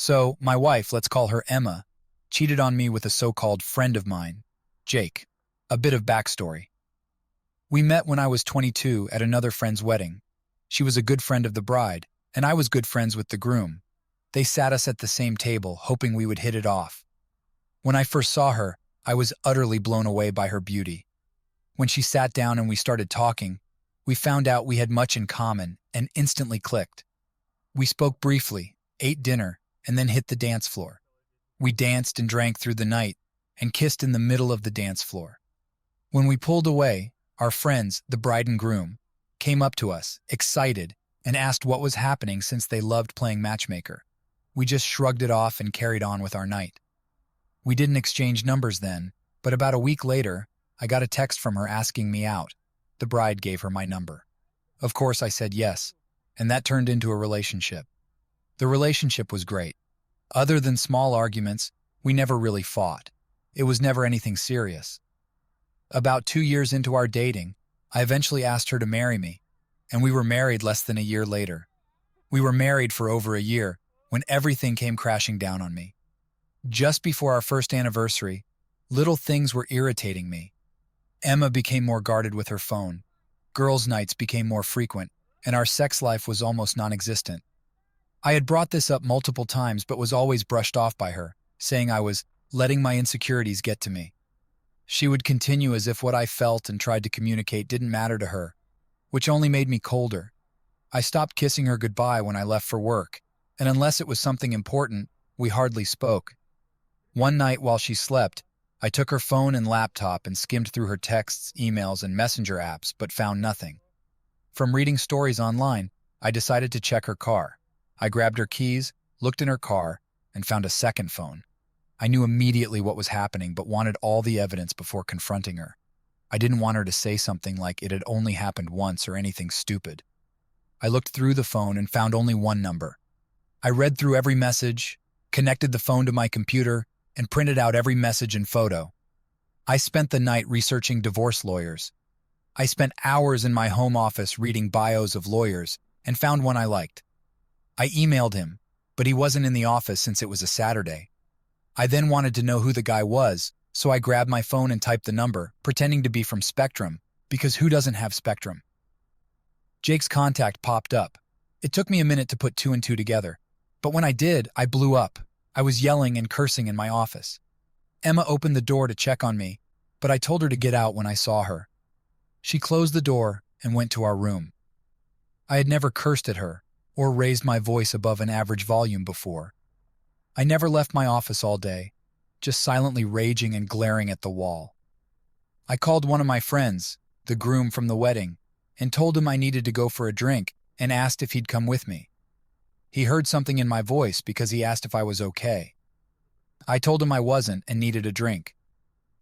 So, my wife, let's call her Emma, cheated on me with a so-called friend of mine, Jake. A bit of backstory. We met when I was 22 at another friend's wedding. She was a good friend of the bride, and I was good friends with the groom. They sat us at the same table, hoping we would hit it off. When I first saw her, I was utterly blown away by her beauty. When she sat down and we started talking, we found out we had much in common and instantly clicked. We spoke briefly, ate dinner, and then hit the dance floor. We danced and drank through the night and kissed in the middle of the dance floor. When we pulled away, our friends, the bride and groom, came up to us, excited, and asked what was happening since they loved playing matchmaker. We just shrugged it off and carried on with our night. We didn't exchange numbers then, but about a week later, I got a text from her asking me out. The bride gave her my number. Of course, I said yes, and that turned into a relationship. The relationship was great. Other than small arguments, we never really fought. It was never anything serious. About 2 years into our dating, I eventually asked her to marry me, and we were married less than a year later. We were married for over a year when everything came crashing down on me. Just before our first anniversary, little things were irritating me. Emma became more guarded with her phone. Girls' nights became more frequent, and our sex life was almost non-existent. I had brought this up multiple times but was always brushed off by her, saying I was letting my insecurities get to me. She would continue as if what I felt and tried to communicate didn't matter to her, which only made me colder. I stopped kissing her goodbye when I left for work, and unless it was something important, we hardly spoke. One night while she slept, I took her phone and laptop and skimmed through her texts, emails, and messenger apps, but found nothing. From reading stories online, I decided to check her car. I grabbed her keys, looked in her car, and found a second phone. I knew immediately what was happening, but wanted all the evidence before confronting her. I didn't want her to say something like it had only happened once or anything stupid. I looked through the phone and found only one number. I read through every message, connected the phone to my computer, and printed out every message and photo. I spent the night researching divorce lawyers. I spent hours in my home office reading bios of lawyers and found one I liked. I emailed him, but he wasn't in the office since it was a Saturday. I then wanted to know who the guy was, so I grabbed my phone and typed the number, pretending to be from Spectrum, because who doesn't have Spectrum? Jake's contact popped up. It took me a minute to put two and two together, but when I did, I blew up. I was yelling and cursing in my office. Emma opened the door to check on me, but I told her to get out when I saw her. She closed the door and went to our room. I had never cursed at her or raised my voice above an average volume before. I never left my office all day, just silently raging and glaring at the wall. I called one of my friends, the groom from the wedding, and told him I needed to go for a drink and asked if he'd come with me. He heard something in my voice because he asked if I was okay. I told him I wasn't and needed a drink.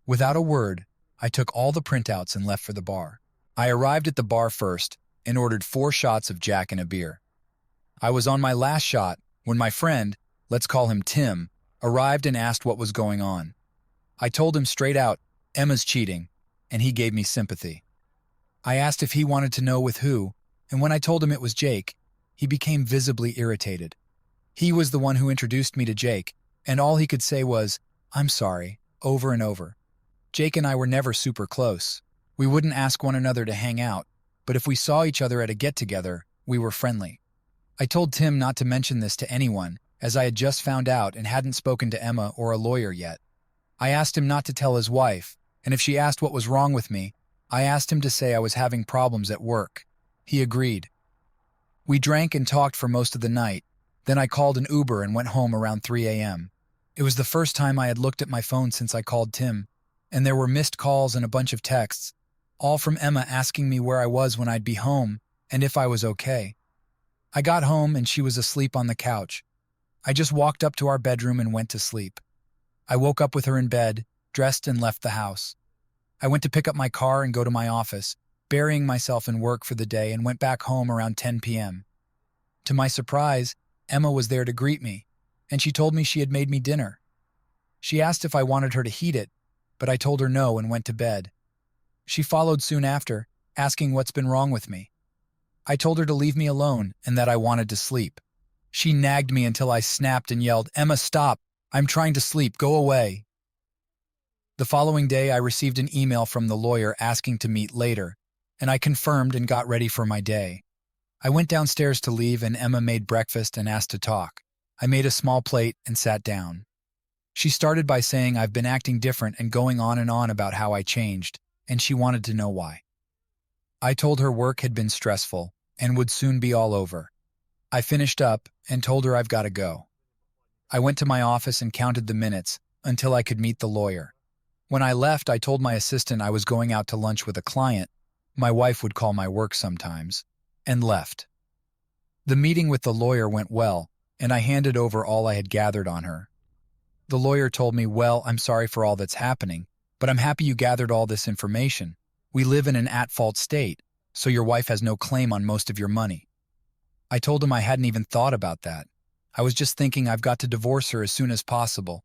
Without a word, I took all the printouts and left for the bar. I arrived at the bar first and ordered 4 shots of Jack and a beer. I was on my last shot when my friend, let's call him Tim, arrived and asked what was going on. I told him straight out, Emma's cheating, and he gave me sympathy. I asked if he wanted to know with who, and when I told him it was Jake, he became visibly irritated. He was the one who introduced me to Jake, and all he could say was, "I'm sorry," over and over. Jake and I were never super close. We wouldn't ask one another to hang out, but if we saw each other at a get-together, we were friendly. I told Tim not to mention this to anyone, as I had just found out and hadn't spoken to Emma or a lawyer yet. I asked him not to tell his wife, and if she asked what was wrong with me, I asked him to say I was having problems at work. He agreed. We drank and talked for most of the night, then I called an Uber and went home around 3 a.m. It was the first time I had looked at my phone since I called Tim, and there were missed calls and a bunch of texts, all from Emma asking me where I was when I'd be home and if I was okay. I got home and she was asleep on the couch. I just walked up to our bedroom and went to sleep. I woke up with her in bed, dressed, and left the house. I went to pick up my car and go to my office, burying myself in work for the day, and went back home around 10 p.m. To my surprise, Emma was there to greet me, and she told me she had made me dinner. She asked if I wanted her to heat it, but I told her no and went to bed. She followed soon after, asking what's been wrong with me. I told her to leave me alone and that I wanted to sleep. She nagged me until I snapped and yelled, "Emma, stop! I'm trying to sleep. Go away." The following day, I received an email from the lawyer asking to meet later, and I confirmed and got ready for my day. I went downstairs to leave, and Emma made breakfast and asked to talk. I made a small plate and sat down. She started by saying I've been acting different and going on and on about how I changed, and she wanted to know why. I told her work had been stressful and would soon be all over. I finished up and told her I've got to go. I went to my office and counted the minutes until I could meet the lawyer. When I left, I told my assistant I was going out to lunch with a client. My wife would call my work sometimes, and left. The meeting with the lawyer went well, and I handed over all I had gathered on her. The lawyer told me, "Well, I'm sorry for all that's happening, but I'm happy you gathered all this information. We live in an at-fault state, so your wife has no claim on most of your money." I told him I hadn't even thought about that. I was just thinking I've got to divorce her as soon as possible.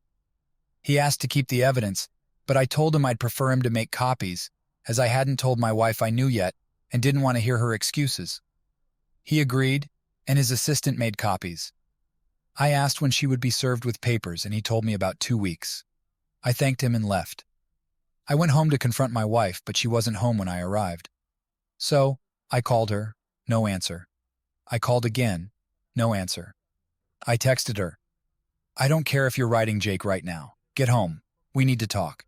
He asked to keep the evidence, but I told him I'd prefer him to make copies, as I hadn't told my wife I knew yet and didn't want to hear her excuses. He agreed, and his assistant made copies. I asked when she would be served with papers, and he told me about 2 weeks. I thanked him and left. I went home to confront my wife, but she wasn't home when I arrived. So, I called her, no answer. I called again, no answer. I texted her, "I don't care if you're writing Jake right now. Get home. We need to talk."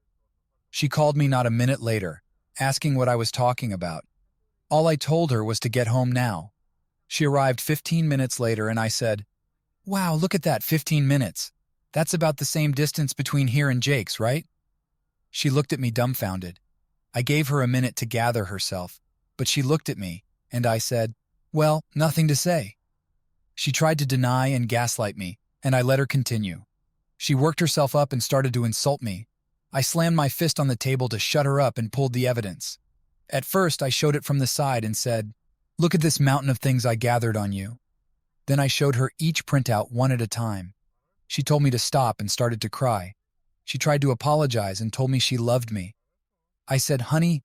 She called me not a minute later, asking what I was talking about. All I told her was to get home now. She arrived 15 minutes later, and I said, "Wow, look at that, 15 minutes. That's about the same distance between here and Jake's, right?" She looked at me dumbfounded. I gave her a minute to gather herself, but she looked at me, and I said, "Well, nothing to say." She tried to deny and gaslight me, and I let her continue. She worked herself up and started to insult me. I slammed my fist on the table to shut her up and pulled the evidence. At first, I showed it from the side and said, "Look at this mountain of things I gathered on you." Then I showed her each printout one at a time. She told me to stop and started to cry. She tried to apologize and told me she loved me. I said, "Honey,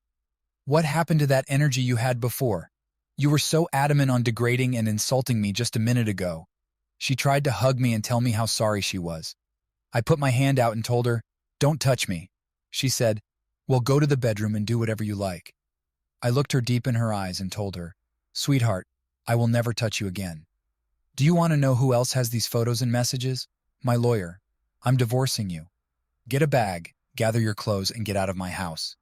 what happened to that energy you had before? You were so adamant on degrading and insulting me just a minute ago." She tried to hug me and tell me how sorry she was. I put my hand out and told her, "Don't touch me." She said, "Well, go to the bedroom and do whatever you like." I looked her deep in her eyes and told her, "Sweetheart, I will never touch you again." Do you want to know who else has these photos and messages? My lawyer. I'm divorcing you. Get a bag, gather your clothes, and get out of my house.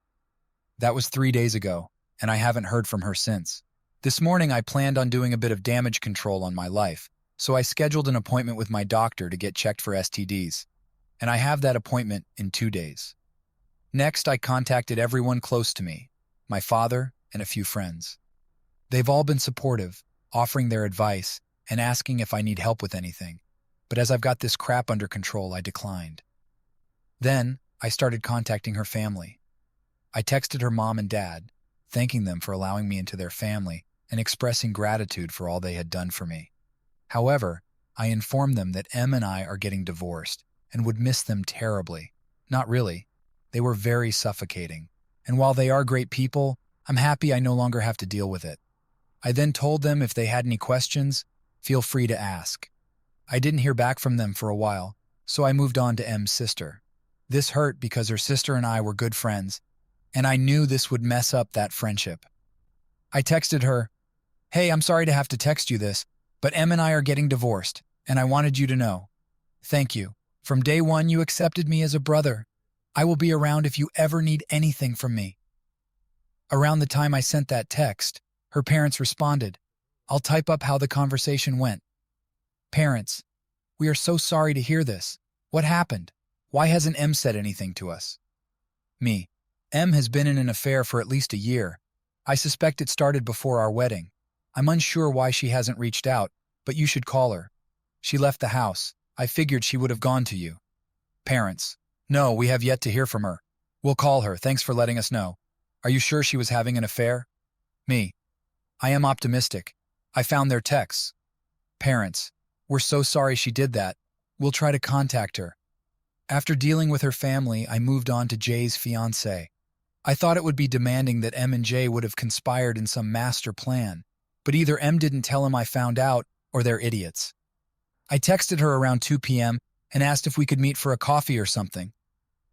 That was 3 days ago, and I haven't heard from her since. This morning I planned on doing a bit of damage control on my life, so I scheduled an appointment with my doctor to get checked for STDs. And I have that appointment in 2 days. Next, I contacted everyone close to me, my father and a few friends. They've all been supportive, offering their advice and asking if I need help with anything. But as I've got this crap under control, I declined. Then, I started contacting her family. I texted her mom and dad, thanking them for allowing me into their family and expressing gratitude for all they had done for me. However, I informed them that Em and I are getting divorced and would miss them terribly. Not really. They were very suffocating. And while they are great people, I'm happy I no longer have to deal with it. I then told them if they had any questions, feel free to ask. I didn't hear back from them for a while, so I moved on to Em's sister. This hurt because her sister and I were good friends, and I knew this would mess up that friendship. I texted her, "Hey, I'm sorry to have to text you this, but Em and I are getting divorced, and I wanted you to know. Thank you. From day one, you accepted me as a brother. I will be around if you ever need anything from me." Around the time I sent that text, her parents responded. I'll type up how the conversation went. Parents, we are so sorry to hear this. What happened? Why hasn't Em said anything to us? Me. Em has been in an affair for at least a year. I suspect it started before our wedding. I'm unsure why she hasn't reached out, but you should call her. She left the house. I figured she would have gone to you. Parents. No, we have yet to hear from her. We'll call her. Thanks for letting us know. Are you sure she was having an affair? Me. I am optimistic. I found their texts. Parents. We're so sorry she did that. We'll try to contact her. After dealing with her family, I moved on to Jay's fiancée. I thought it would be demanding that Em and Jay would have conspired in some master plan, but either Em didn't tell him I found out, or they're idiots. I texted her around 2 p.m. and asked if we could meet for a coffee or something.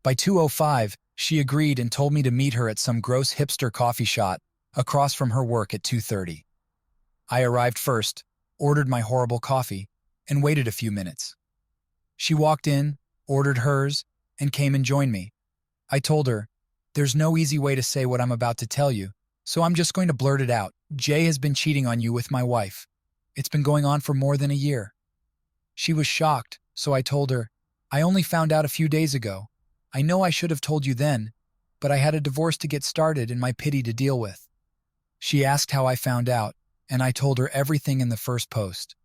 By 2:05, she agreed and told me to meet her at some gross hipster coffee shop across from her work at 2:30. I arrived first, ordered my horrible coffee, and waited a few minutes. She walked in, ordered hers, and came and joined me. I told her, "There's no easy way to say what I'm about to tell you, so I'm just going to blurt it out. Jay has been cheating on you with my wife. It's been going on for more than a year." She was shocked, so I told her, "I only found out a few days ago. I know I should have told you then, but I had a divorce to get started and my pity to deal with." She asked how I found out, and I told her everything in the first post.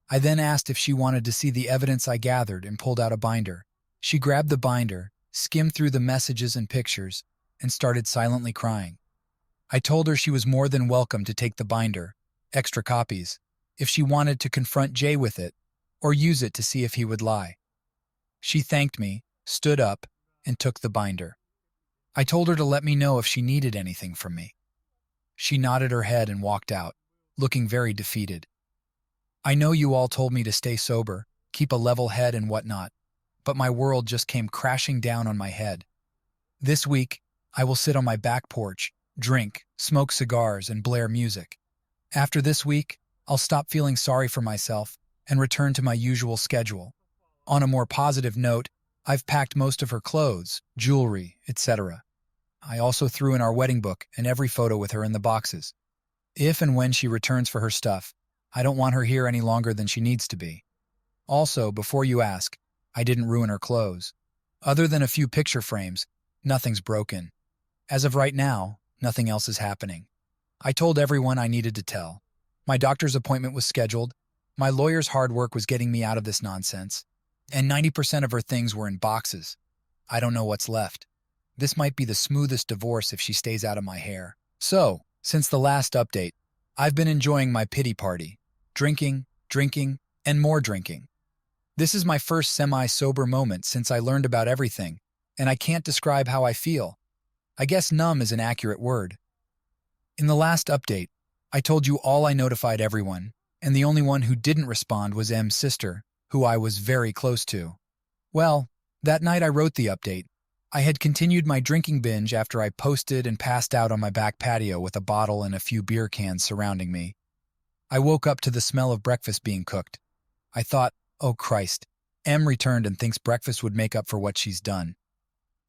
I then asked if she wanted to see the evidence I gathered and pulled out a binder. She grabbed the binder, skimmed through the messages and pictures, and started silently crying. I told her she was more than welcome to take the binder, extra copies, if she wanted to confront Jay with it, or use it to see if he would lie. She thanked me, stood up, and took the binder. I told her to let me know if she needed anything from me. She nodded her head and walked out, looking very defeated. I know you all told me to stay sober, keep a level head and whatnot, but my world just came crashing down on my head. This week, I will sit on my back porch, drink, smoke cigars, and blare music. After this week, I'll stop feeling sorry for myself and return to my usual schedule. On a more positive note, I've packed most of her clothes, jewelry, etc. I also threw in our wedding book and every photo with her in the boxes. If and when she returns for her stuff, I don't want her here any longer than she needs to be. Also, before you ask, I didn't ruin her clothes. Other than a few picture frames, nothing's broken. As of right now, nothing else is happening. I told everyone I needed to tell. My doctor's appointment was scheduled, my lawyer's hard work was getting me out of this nonsense, and 90% of her things were in boxes. I don't know what's left. This might be the smoothest divorce if she stays out of my hair. So, since the last update, I've been enjoying my pity party. Drinking, and more drinking. This is my first semi-sober moment since I learned about everything, and I can't describe how I feel. I guess numb is an accurate word. In the last update, I told you all I notified everyone, and the only one who didn't respond was M's sister, who I was very close to. Well, that night I wrote the update. I had continued my drinking binge after I posted and passed out on my back patio with a bottle and a few beer cans surrounding me. I woke up to the smell of breakfast being cooked. I thought, oh Christ, M returned and thinks breakfast would make up for what she's done.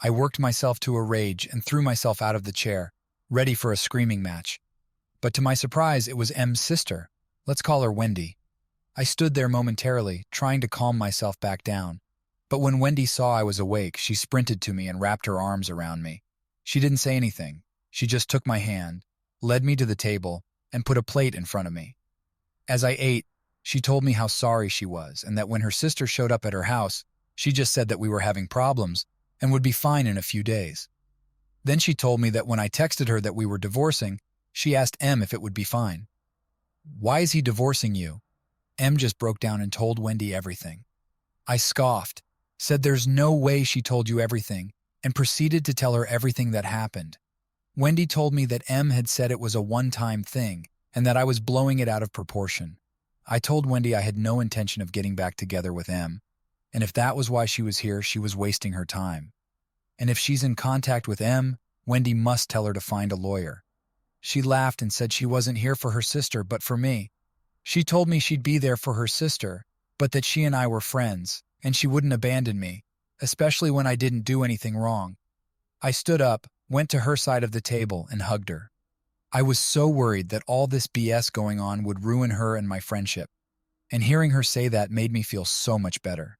I worked myself to a rage and threw myself out of the chair, ready for a screaming match. But to my surprise, it was M's sister. Let's call her Wendy. I stood there momentarily, trying to calm myself back down. But when Wendy saw I was awake, she sprinted to me and wrapped her arms around me. She didn't say anything. She just took my hand, led me to the table, and put a plate in front of me. As I ate, she told me how sorry she was and that when her sister showed up at her house, she just said that we were having problems and would be fine in a few days. Then she told me that when I texted her that we were divorcing, she asked M if it would be fine. Why is he divorcing you? M just broke down and told Wendy everything. I scoffed, said there's no way she told you everything, and proceeded to tell her everything that happened. Wendy told me that M had said it was a one-time thing and that I was blowing it out of proportion. I told Wendy I had no intention of getting back together with M, and if that was why she was here, she was wasting her time. And if she's in contact with M, Wendy must tell her to find a lawyer. She laughed and said she wasn't here for her sister but for me. She told me she'd be there for her sister, but that she and I were friends, and she wouldn't abandon me, especially when I didn't do anything wrong. I stood up, went to her side of the table, and hugged her. I was so worried that all this BS going on would ruin her and my friendship, and hearing her say that made me feel so much better.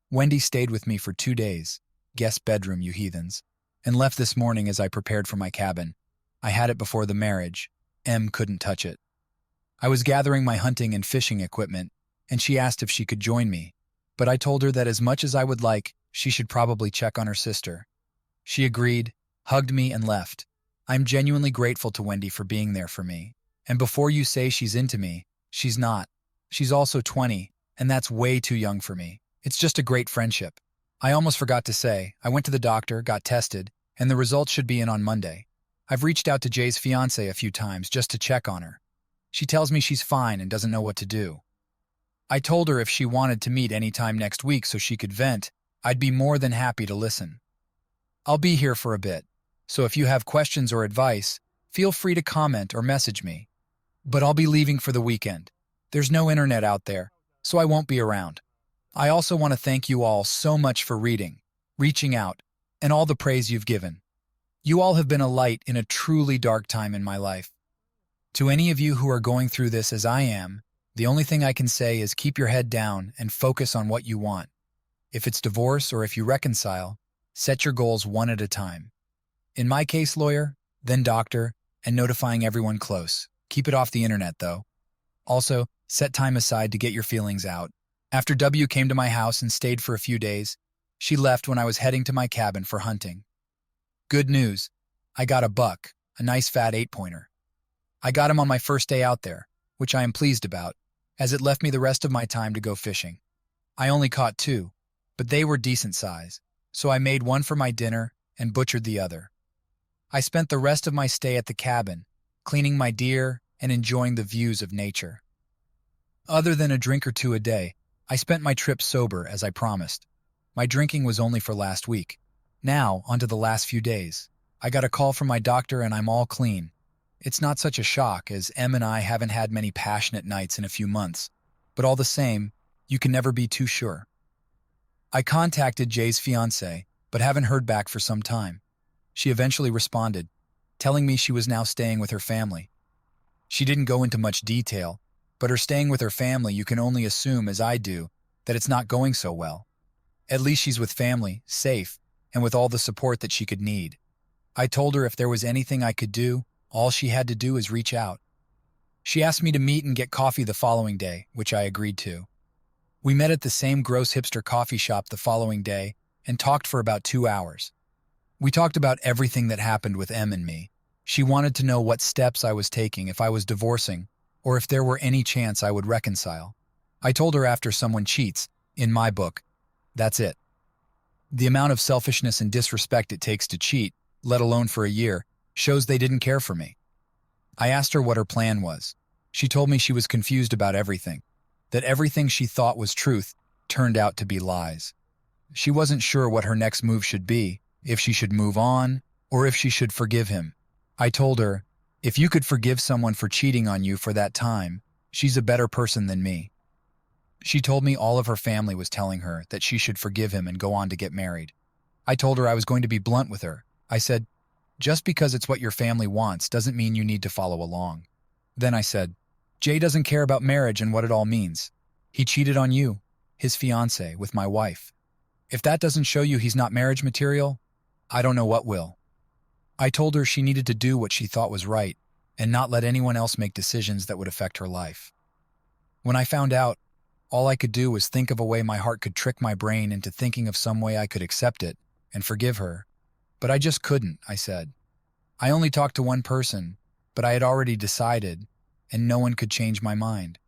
Wendy stayed with me for 2 days, guest bedroom, you heathens, and left this morning as I prepared for my cabin. I had it before the marriage. M couldn't touch it. I was gathering my hunting and fishing equipment, and she asked if she could join me, but I told her that as much as I would like, she should probably check on her sister. She agreed, hugged me, and left. I'm genuinely grateful to Wendy for being there for me. And before you say she's into me, she's not. She's also 20, and that's way too young for me. It's just a great friendship. I almost forgot to say, I went to the doctor, got tested, and the results should be in on Monday. I've reached out to Jay's fiancée a few times just to check on her. She tells me she's fine and doesn't know what to do. I told her if she wanted to meet anytime next week so she could vent, I'd be more than happy to listen. I'll be here for a bit, so if you have questions or advice, feel free to comment or message me. But I'll be leaving for the weekend. There's no internet out there, so I won't be around. I also want to thank you all so much for reading, reaching out, and all the praise you've given. You all have been a light in a truly dark time in my life. To any of you who are going through this as I am, the only thing I can say is keep your head down and focus on what you want. If it's divorce or if you reconcile, set your goals one at a time. In my case, lawyer, then doctor, and notifying everyone close. Keep it off the internet, though. Also, set time aside to get your feelings out. After W came to my house and stayed for a few days, she left when I was heading to my cabin for hunting. Good news. I got a buck, a nice fat 8-pointer. I got him on my first day out there, which I am pleased about, as it left me the rest of my time to go fishing. I only caught 2, but they were decent size, so I made one for my dinner and butchered the other. I spent the rest of my stay at the cabin, cleaning my deer and enjoying the views of nature. Other than a drink or 2 a day, I spent my trip sober as I promised. My drinking was only for last week. Now, onto the last few days. I got a call from my doctor and I'm all clean. It's not such a shock as Em and I haven't had many passionate nights in a few months, but all the same, you can never be too sure. I contacted Jay's fiancée, but haven't heard back for some time. She eventually responded, telling me she was now staying with her family. She didn't go into much detail, but her staying with her family, you can only assume, as I do, that it's not going so well. At least she's with family, safe, and with all the support that she could need. I told her if there was anything I could do, all she had to do is reach out. She asked me to meet and get coffee the following day, which I agreed to. We met at the same gross hipster coffee shop the following day and talked for about 2 hours. We talked about everything that happened with Em and me. She wanted to know what steps I was taking if I was divorcing, or if there were any chance I would reconcile. I told her after someone cheats, in my book, that's it. The amount of selfishness and disrespect it takes to cheat, let alone for a year, shows they didn't care for me. I asked her what her plan was. She told me she was confused about everything, that everything she thought was truth turned out to be lies. She wasn't sure what her next move should be, if she should move on, or if she should forgive him. I told her, if you could forgive someone for cheating on you for that time, she's a better person than me. She told me all of her family was telling her that she should forgive him and go on to get married. I told her I was going to be blunt with her. I said, just because it's what your family wants doesn't mean you need to follow along. Then I said, Jay doesn't care about marriage and what it all means. He cheated on you, his fiancée, with my wife. If that doesn't show you he's not marriage material, I don't know what will. I told her she needed to do what she thought was right and not let anyone else make decisions that would affect her life. When I found out, all I could do was think of a way my heart could trick my brain into thinking of some way I could accept it and forgive her. But I just couldn't, I said. I only talked to one person, but I had already decided, and no one could change my mind.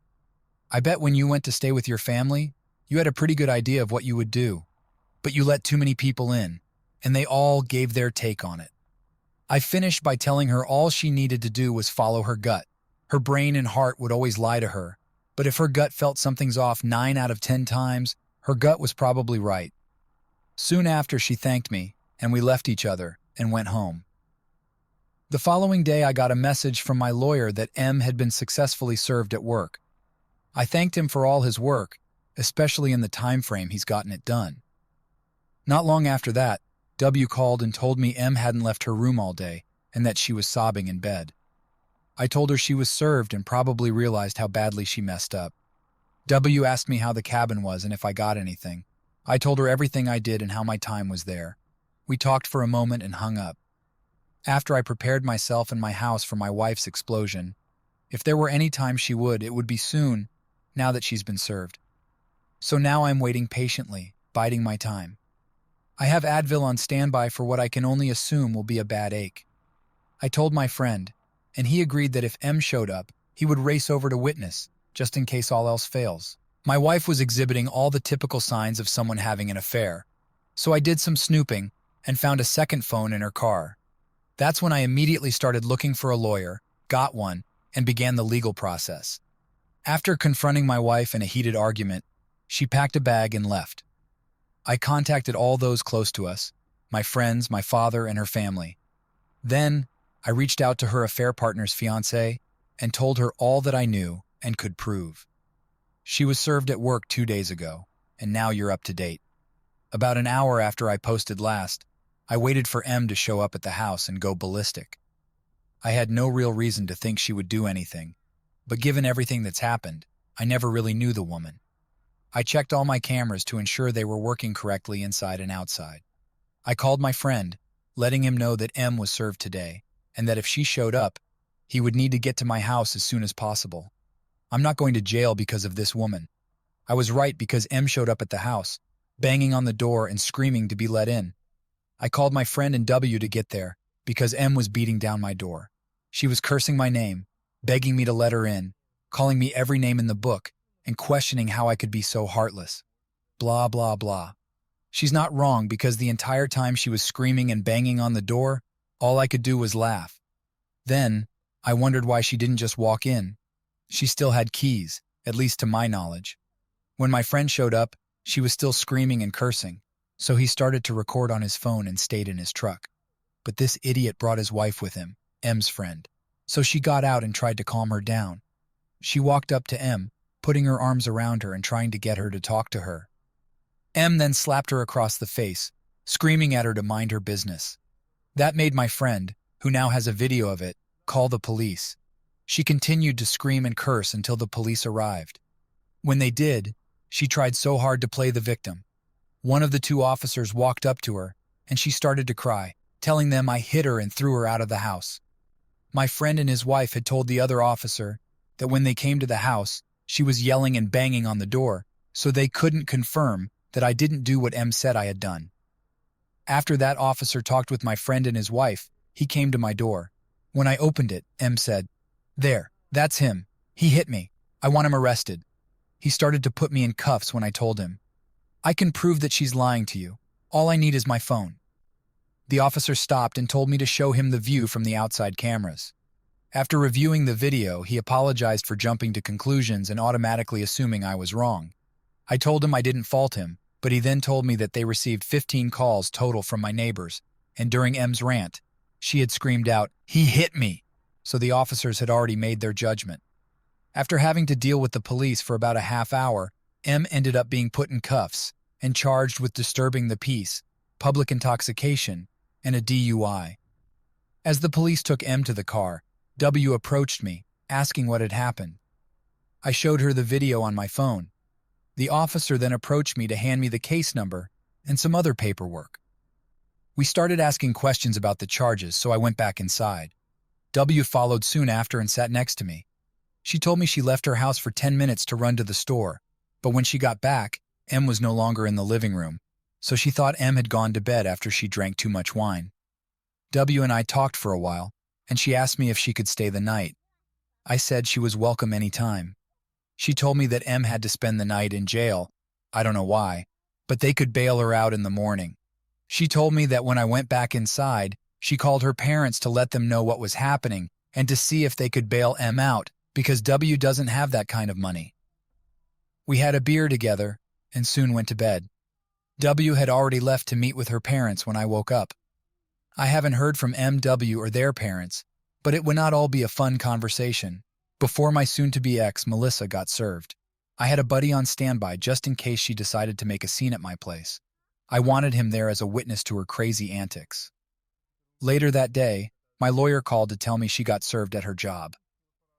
I bet when you went to stay with your family, you had a pretty good idea of what you would do, but you let too many people in, and they all gave their take on it. I finished by telling her all she needed to do was follow her gut. Her brain and heart would always lie to her, but if her gut felt something's off 9 out of 10 times, her gut was probably right. Soon after, she thanked me, and we left each other and went home. The following day, I got a message from my lawyer that M had been successfully served at work. I thanked him for all his work, especially in the time frame he's gotten it done. Not long after that, W called and told me M hadn't left her room all day and that she was sobbing in bed. I told her she was served and probably realized how badly she messed up. W asked me how the cabin was and if I got anything. I told her everything I did and how my time was there. We talked for a moment and hung up. After I prepared myself and my house for my wife's explosion, if there were any time she would, it would be soon, now that she's been served. So now I'm waiting patiently, biding my time. I have Advil on standby for what I can only assume will be a bad ache. I told my friend, and he agreed that if M showed up, he would race over to witness, just in case all else fails. My wife was exhibiting all the typical signs of someone having an affair, so I did some snooping and found a second phone in her car. That's when I immediately started looking for a lawyer, got one, and began the legal process. After confronting my wife in a heated argument, she packed a bag and left. I contacted all those close to us, my friends, my father, and her family. Then, I reached out to her affair partner's fiancé and told her all that I knew and could prove. She was served at work 2 days ago, and now you're up to date. About an hour after I posted last, I waited for M to show up at the house and go ballistic. I had no real reason to think she would do anything, but given everything that's happened, I never really knew the woman. I checked all my cameras to ensure they were working correctly inside and outside. I called my friend, letting him know that M was served today, and that if she showed up, he would need to get to my house as soon as possible. I'm not going to jail because of this woman. I was right because M showed up at the house, banging on the door and screaming to be let in. I called my friend and W to get there because M was beating down my door. She was cursing my name, begging me to let her in, calling me every name in the book, and questioning how I could be so heartless. Blah, blah, blah. She's not wrong because the entire time she was screaming and banging on the door, all I could do was laugh. Then, I wondered why she didn't just walk in. She still had keys, at least to my knowledge. When my friend showed up, she was still screaming and cursing, so he started to record on his phone and stayed in his truck. But this idiot brought his wife with him, M's friend, so she got out and tried to calm her down. She walked up to M, putting her arms around her and trying to get her to talk to her. M then slapped her across the face, screaming at her to mind her business. That made my friend, who now has a video of it, call the police. She continued to scream and curse until the police arrived. When they did, she tried so hard to play the victim. One of the two officers walked up to her, and she started to cry, telling them I hit her and threw her out of the house. My friend and his wife had told the other officer that when they came to the house, she was yelling and banging on the door, so they couldn't confirm that I didn't do what M said I had done. After that officer talked with my friend and his wife, he came to my door. When I opened it, M said, "There, that's him. He hit me. I want him arrested." He started to put me in cuffs when I told him, "I can prove that she's lying to you. All I need is my phone." The officer stopped and told me to show him the view from the outside cameras. After reviewing the video, he apologized for jumping to conclusions and automatically assuming I was wrong. I told him I didn't fault him, but he then told me that they received 15 calls total from my neighbors, and during M's rant, she had screamed out, "He hit me!" So the officers had already made their judgment. After having to deal with the police for about a half hour, M ended up being put in cuffs and charged with disturbing the peace, public intoxication, and a DUI. As the police took M to the car, W approached me, asking what had happened. I showed her the video on my phone. The officer then approached me to hand me the case number and some other paperwork. We started asking questions about the charges, so I went back inside. W followed soon after and sat next to me. She told me she left her house for 10 minutes to run to the store, but when she got back, M was no longer in the living room, so she thought M had gone to bed after she drank too much wine. W and I talked for a while, and she asked me if she could stay the night. I said she was welcome any time. She told me that M had to spend the night in jail, I don't know why, but they could bail her out in the morning. She told me that when I went back inside, she called her parents to let them know what was happening and to see if they could bail M out because W doesn't have that kind of money. We had a beer together and soon went to bed. W had already left to meet with her parents when I woke up. I haven't heard from MW or their parents, but it would not all be a fun conversation. Before my soon-to-be ex, Melissa, got served, I had a buddy on standby just in case she decided to make a scene at my place. I wanted him there as a witness to her crazy antics. Later that day, my lawyer called to tell me she got served at her job.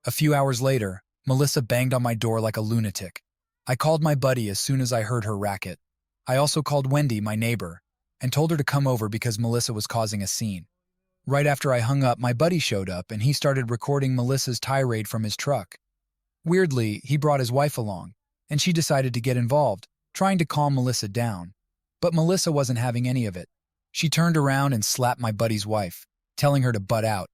A few hours later, Melissa banged on my door like a lunatic. I called my buddy as soon as I heard her racket. I also called Wendy, my neighbor, and told her to come over because Melissa was causing a scene. Right after I hung up, my buddy showed up and he started recording Melissa's tirade from his truck. Weirdly, he brought his wife along, and she decided to get involved, trying to calm Melissa down. But Melissa wasn't having any of it. She turned around and slapped my buddy's wife, telling her to butt out.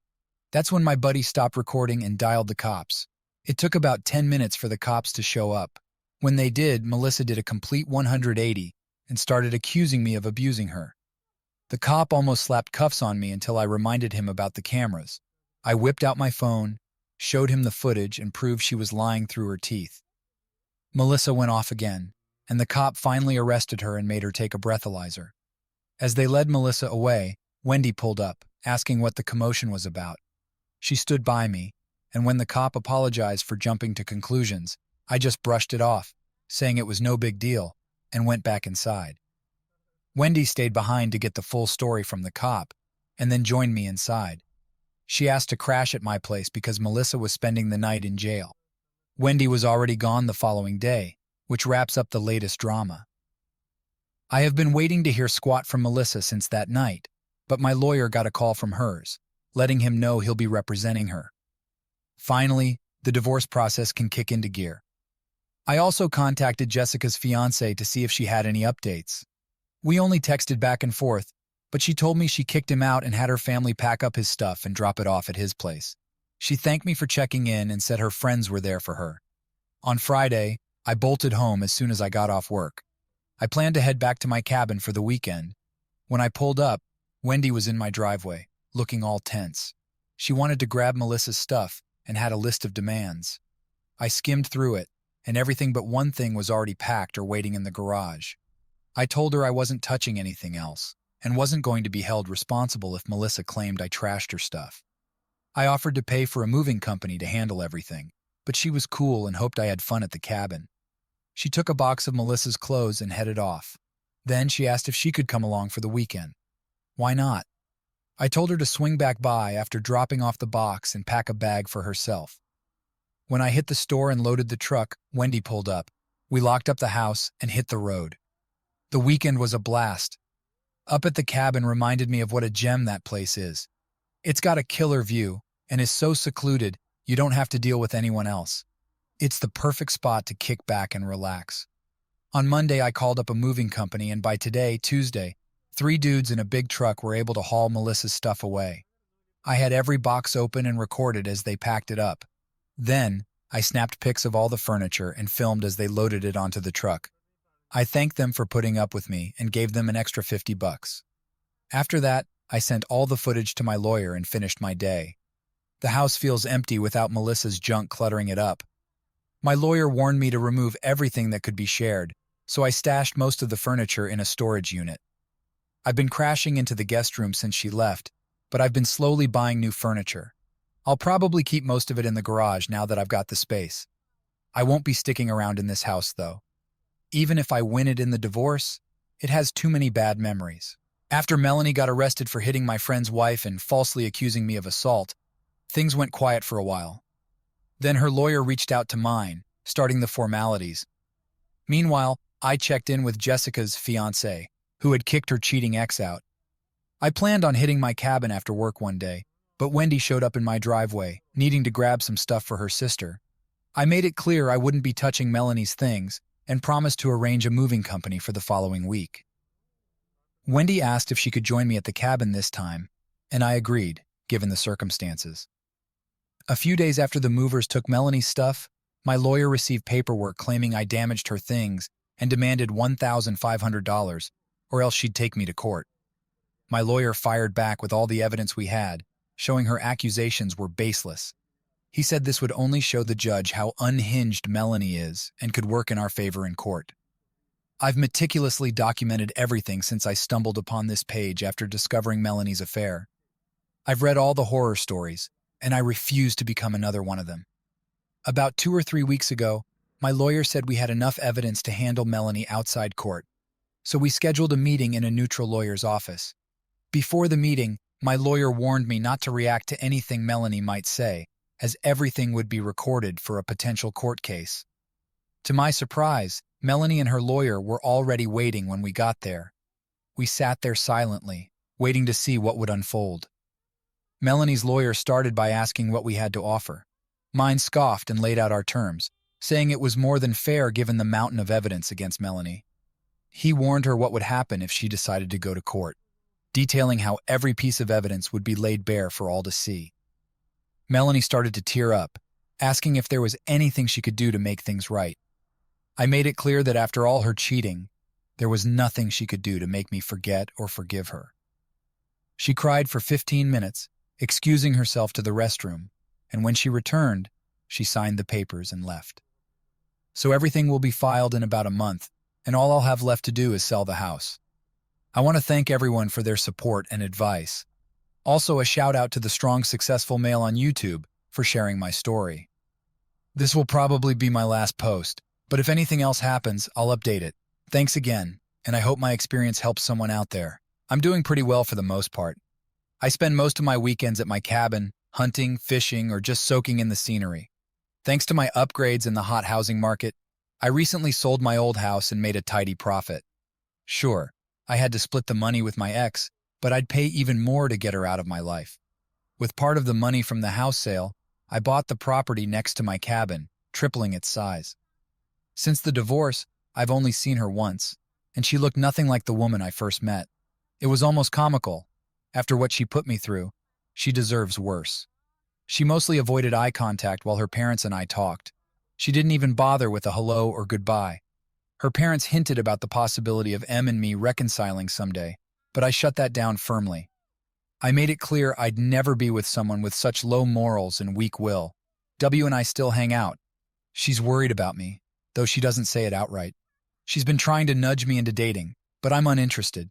That's when my buddy stopped recording and dialed the cops. It took about 10 minutes for the cops to show up. When they did, Melissa did a complete 180 and started accusing me of abusing her. The cop almost slapped cuffs on me until I reminded him about the cameras. I whipped out my phone, showed him the footage, and proved she was lying through her teeth. Melissa went off again, and the cop finally arrested her and made her take a breathalyzer. As they led Melissa away, Wendy pulled up, asking what the commotion was about. She stood by me, and when the cop apologized for jumping to conclusions, I just brushed it off, saying it was no big deal, and went back inside. Wendy stayed behind to get the full story from the cop, and then joined me inside. She asked to crash at my place because Melissa was spending the night in jail. Wendy was already gone the following day, which wraps up the latest drama. I have been waiting to hear squat from Melissa since that night, but my lawyer got a call from hers, letting him know he'll be representing her. Finally, the divorce process can kick into gear. I also contacted Jessica's fiancé to see if she had any updates. We only texted back and forth, but she told me she kicked him out and had her family pack up his stuff and drop it off at his place. She thanked me for checking in and said her friends were there for her. On Friday, I bolted home as soon as I got off work. I planned to head back to my cabin for the weekend. When I pulled up, Wendy was in my driveway, looking all tense. She wanted to grab Melissa's stuff and had a list of demands. I skimmed through it, and everything but one thing was already packed or waiting in the garage. I told her I wasn't touching anything else, and wasn't going to be held responsible if Melissa claimed I trashed her stuff. I offered to pay for a moving company to handle everything, but she was cool and hoped I had fun at the cabin. She took a box of Melissa's clothes and headed off. Then she asked if she could come along for the weekend. Why not? I told her to swing back by after dropping off the box and pack a bag for herself. When I hit the store and loaded the truck, Wendy pulled up. We locked up the house and hit the road. The weekend was a blast. Up at the cabin reminded me of what a gem that place is. It's got a killer view and is so secluded you don't have to deal with anyone else. It's the perfect spot to kick back and relax. On Monday, I called up a moving company, and by today, Tuesday, 3 dudes in a big truck were able to haul Melissa's stuff away. I had every box open and recorded as they packed it up. Then, I snapped pics of all the furniture and filmed as they loaded it onto the truck. I thanked them for putting up with me and gave them an extra $50. After that, I sent all the footage to my lawyer and finished my day. The house feels empty without Melissa's junk cluttering it up. My lawyer warned me to remove everything that could be shared, so I stashed most of the furniture in a storage unit. I've been crashing into the guest room since she left, but I've been slowly buying new furniture. I'll probably keep most of it in the garage now that I've got the space. I won't be sticking around in this house, though. Even if I win it in the divorce, it has too many bad memories. After Melanie got arrested for hitting my friend's wife and falsely accusing me of assault, things went quiet for a while. Then her lawyer reached out to mine, starting the formalities. Meanwhile, I checked in with Jessica's fiancé, who had kicked her cheating ex out. I planned on hitting my cabin after work one day, but Wendy showed up in my driveway, needing to grab some stuff for her sister. I made it clear I wouldn't be touching Melanie's things and promised to arrange a moving company for the following week. Wendy asked if she could join me at the cabin this time, and I agreed, given the circumstances. A few days after the movers took Melanie's stuff, my lawyer received paperwork claiming I damaged her things and demanded $1,500, or else she'd take me to court. My lawyer fired back with all the evidence we had, showing her accusations were baseless. He said this would only show the judge how unhinged Melanie is and could work in our favor in court. I've meticulously documented everything since I stumbled upon this page after discovering Melanie's affair. I've read all the horror stories, and I refuse to become another one of them. About 2 or 3 weeks ago, my lawyer said we had enough evidence to handle Melanie outside court, so we scheduled a meeting in a neutral lawyer's office. Before the meeting, my lawyer warned me not to react to anything Melanie might say, as everything would be recorded for a potential court case. To my surprise, Melanie and her lawyer were already waiting when we got there. We sat there silently, waiting to see what would unfold. Melanie's lawyer started by asking what we had to offer. Mine scoffed and laid out our terms, saying it was more than fair given the mountain of evidence against Melanie. He warned her what would happen if she decided to go to court, detailing how every piece of evidence would be laid bare for all to see. Melanie started to tear up, asking if there was anything she could do to make things right. I made it clear that after all her cheating, there was nothing she could do to make me forget or forgive her. She cried for 15 minutes, excusing herself to the restroom. and when she returned, she signed the papers and left. So everything will be filed in about a month, and all I'll have left to do is sell the house. I want to thank everyone for their support and advice. Also, a shout out to the strong, successful male on YouTube for sharing my story. This will probably be my last post, but if anything else happens, I'll update it. Thanks again, and I hope my experience helps someone out there. I'm doing pretty well for the most part. I spend most of my weekends at my cabin, hunting, fishing, or just soaking in the scenery. Thanks to my upgrades in the hot housing market, I recently sold my old house and made a tidy profit. Sure, I had to split the money with my ex, but I'd pay even more to get her out of my life. With part of the money from the house sale, I bought the property next to my cabin, tripling its size. Since the divorce, I've only seen her once, and she looked nothing like the woman I first met. It was almost comical. After what she put me through, she deserves worse. She mostly avoided eye contact while her parents and I talked. She didn't even bother with a hello or goodbye. Her parents hinted about the possibility of Em and me reconciling someday, but I shut that down firmly. I made it clear I'd never be with someone with such low morals and weak will. W and I still hang out. She's worried about me, though she doesn't say it outright. She's been trying to nudge me into dating, but I'm uninterested.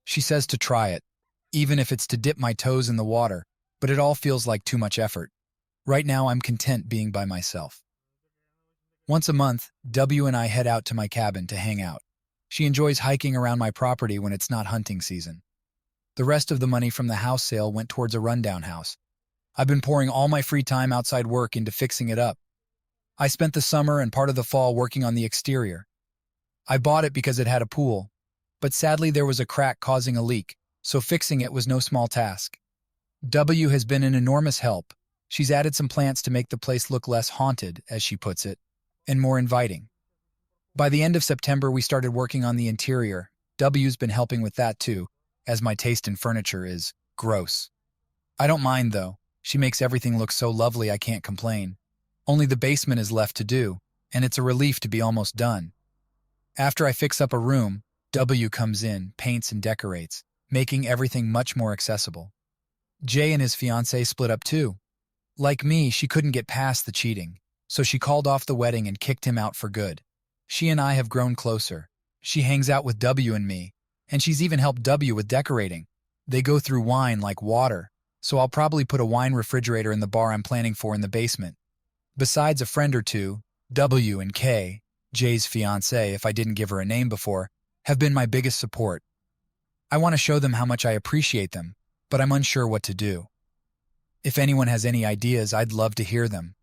She says to try it, even if it's to dip my toes in the water, but it all feels like too much effort. Right now, I'm content being by myself. Once a month, W and I head out to my cabin to hang out. She enjoys hiking around my property when it's not hunting season. The rest of the money from the house sale went towards a rundown house. I've been pouring all my free time outside work into fixing it up. I spent the summer and part of the fall working on the exterior. I bought it because it had a pool, but sadly there was a crack causing a leak, so fixing it was no small task. W has been an enormous help. She's added some plants to make the place look less haunted, as she puts it, and more inviting. By the end of September, we started working on the interior. W's been helping with that too, as my taste in furniture is gross. I don't mind though. She makes everything look so lovely I can't complain. Only the basement is left to do, and it's a relief to be almost done. After I fix up a room, W comes in, paints and decorates, making everything much more accessible. Jay and his fiancée split up too. Like me, she couldn't get past the cheating, so she called off the wedding and kicked him out for good. She and I have grown closer. She hangs out with W and me, and she's even helped W with decorating. They go through wine like water, so I'll probably put a wine refrigerator in the bar I'm planning for in the basement. Besides a friend or two, W and K, Jay's fiancée if I didn't give her a name before, have been my biggest support. I want to show them how much I appreciate them, but I'm unsure what to do. If anyone has any ideas, I'd love to hear them.